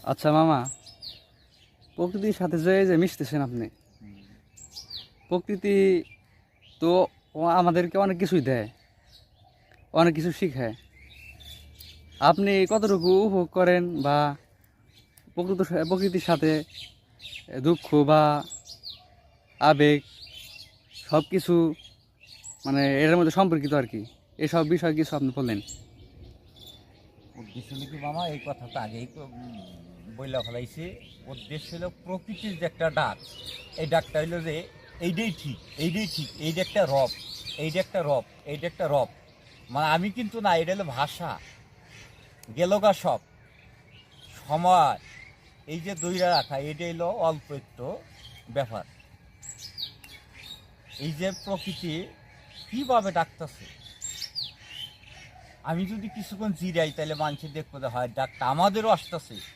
আচ্ছা মামা, প্রকৃতির সাথে যে মিশতেছেন আপনি, প্রকৃতি তো ও আমাদেরকে অনেক কিছুই দেয়, অনেক কিছু শিখায়। আপনি কতটুকু উপভোগ করেন বা প্রকৃতির সাথে দুঃখ বা আবেগ সব কিছু মানে এর মধ্যে সম্পর্কিত আর কি, এসব বিষয় কিছু আপনি বললেন। উদ্দেশ্য হলো কি মামা, এই কথা তো আগেই বইলা ফেলাইছে। উদ্দেশ্য হলো প্রকৃতির যে একটা ডাক, এই ডাকটা হইলো যে এইটাই ঠিক, এইটাই ঠিক, এইটা একটা রব, এইটা একটা রব, এইটা একটা রব। মানে আমি কিন্তু না, এটা হলো ভাষা, গেলগা সব সময়। এই যে দইরা রাখা, এটা হলো অল্প একটু ব্যাপার। এই যে প্রকৃতি কিভাবে ডাকতেছে, আমি যদি কিছুক্ষণ জিরাই তাহলে মানুষের দেখবো যে হয় ডাকটা আমাদেরও আসতেছে,